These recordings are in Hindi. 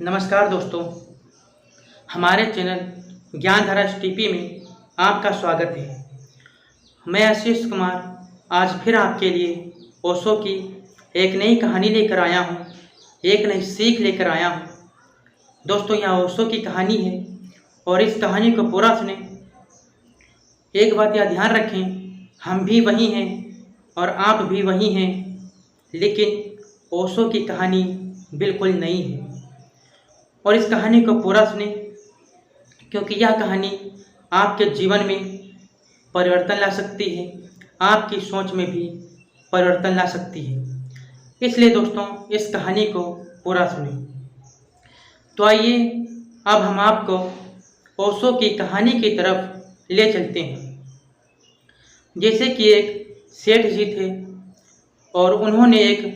नमस्कार दोस्तों, हमारे चैनल ज्ञानधारा टीपी में आपका स्वागत है। मैं आशीष कुमार आज फिर आपके लिए ओशो की एक नई कहानी लेकर आया हूँ, एक नई सीख लेकर आया हूँ। दोस्तों, यहाँ ओशो की कहानी है और इस कहानी को पूरा सुने। एक बात या ध्यान रखें, हम भी वही हैं और आप भी वही हैं, लेकिन ओशो की कहानी बिल्कुल नई है। और इस कहानी को पूरा सुने क्योंकि यह कहानी आपके जीवन में परिवर्तन ला सकती है, आपकी सोच में भी परिवर्तन ला सकती है। इसलिए दोस्तों, इस कहानी को पूरा सुने। तो आइए अब हम आपको ओशो की कहानी की तरफ ले चलते हैं। जैसे कि एक सेठ जी थे और उन्होंने एक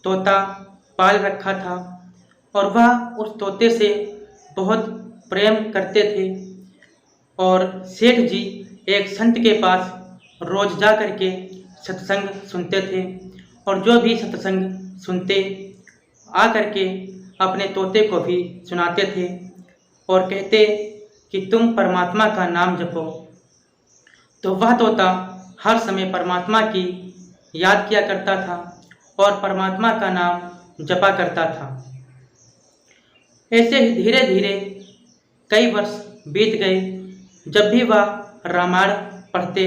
तोता पाल रखा था और वह उस तोते से बहुत प्रेम करते थे। और सेठ जी एक संत के पास रोज जा कर के सत्संग सुनते थे और जो भी सत्संग सुनते आ कर के अपने तोते को भी सुनाते थे और कहते कि तुम परमात्मा का नाम जपो। तो वह तोता हर समय परमात्मा की याद किया करता था और परमात्मा का नाम जपा करता था। ऐसे ही धीरे धीरे कई वर्ष बीत गए। जब भी वह रामायण पढ़ते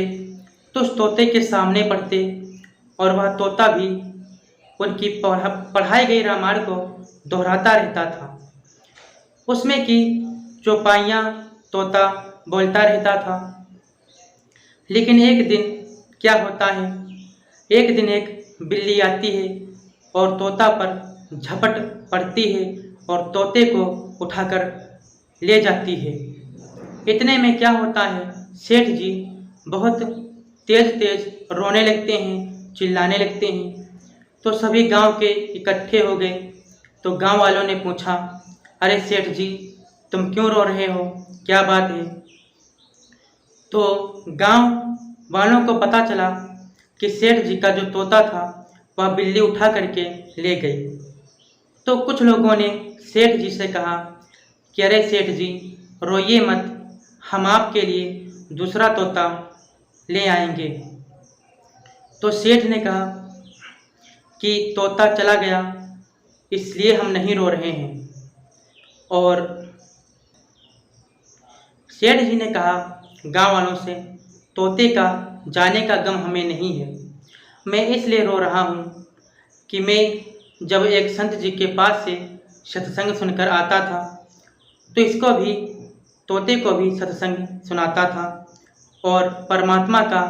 तो उस तोते के सामने पढ़ते और वह तोता भी उनकी पढ़ाई गई रामायण को दोहराता रहता था। उसमें की चौपाइयाँ तोता बोलता रहता था। लेकिन एक दिन क्या होता है, एक दिन एक बिल्ली आती है और तोता पर झपट पड़ती है और तोते को उठाकर ले जाती है। इतने में क्या होता है, सेठ जी बहुत तेज तेज रोने लगते हैं, चिल्लाने लगते हैं। तो सभी गांव के इकट्ठे हो गए। तो गांव वालों ने पूछा, अरे सेठ जी, तुम क्यों रो रहे हो, क्या बात है? तो गांव वालों को पता चला कि सेठ जी का जो तोता था वह बिल्ली उठा करके ले गई। तो कुछ लोगों ने सेठ जी से कहा कि अरे सेठ जी, रोइए मत, हम आपके लिए दूसरा तोता ले आएंगे। तो सेठ ने कहा कि तोता चला गया, इसलिए हम नहीं रो रहे हैं। और सेठ जी ने कहा गांव वालों से, तोते का जाने का गम हमें नहीं है, मैं इसलिए रो रहा हूँ कि मैं जब एक संत जी के पास से सत्संग सुनकर आता था तो इसको भी, तोते को भी सत्संग सुनाता था और परमात्मा का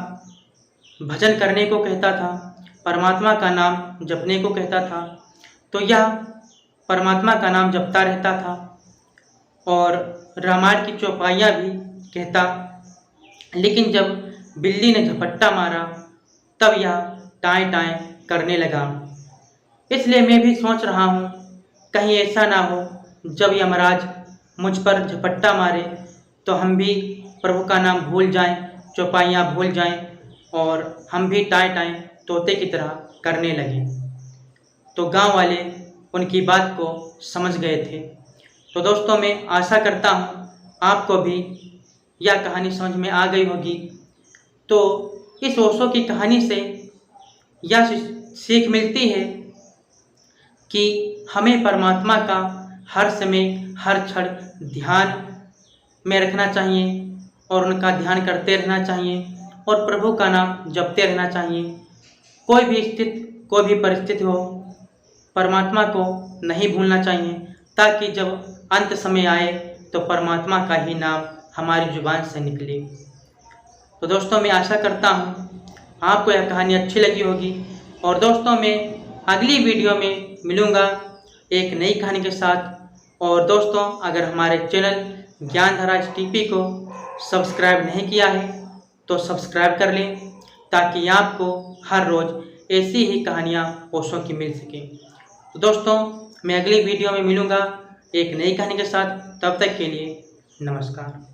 भजन करने को कहता था, परमात्मा का नाम जपने को कहता था। तो यह परमात्मा का नाम जपता रहता था और रामायण की चौपाइयाँ भी कहता। लेकिन जब बिल्ली ने झपट्टा मारा तब यह टाएं टाएं करने लगा। इसलिए मैं भी सोच रहा हूँ कहीं ऐसा ना हो जब यमराज मुझ पर झपट्टा मारे तो हम भी प्रभु का नाम भूल जाएं, चौपाइयाँ भूल जाएं और हम भी टाएं टाएं तोते की तरह करने लगें। तो गांव वाले उनकी बात को समझ गए थे। तो दोस्तों, मैं आशा करता हूँ आपको भी यह कहानी समझ में आ गई होगी। तो इस ओशो की कहानी से यह सीख मिलती है कि हमें परमात्मा का हर समय हर क्षण ध्यान में रखना चाहिए और उनका ध्यान करते रहना चाहिए और प्रभु का नाम जपते रहना चाहिए। कोई भी स्थिति, कोई भी परिस्थिति हो, परमात्मा को नहीं भूलना चाहिए, ताकि जब अंत समय आए तो परमात्मा का ही नाम हमारी जुबान से निकले। तो दोस्तों, मैं आशा करता हूँ आपको यह कहानी अच्छी लगी होगी। और दोस्तों, मैं अगली वीडियो में मिलूँगा एक नई कहानी के साथ। और दोस्तों, अगर हमारे चैनल ज्ञानधारा टीपी को सब्सक्राइब नहीं किया है तो सब्सक्राइब कर लें, ताकि आपको हर रोज़ ऐसी ही कहानियाँ ओशो की मिल सकें। तो दोस्तों, मैं अगली वीडियो में मिलूँगा एक नई कहानी के साथ। तब तक के लिए नमस्कार।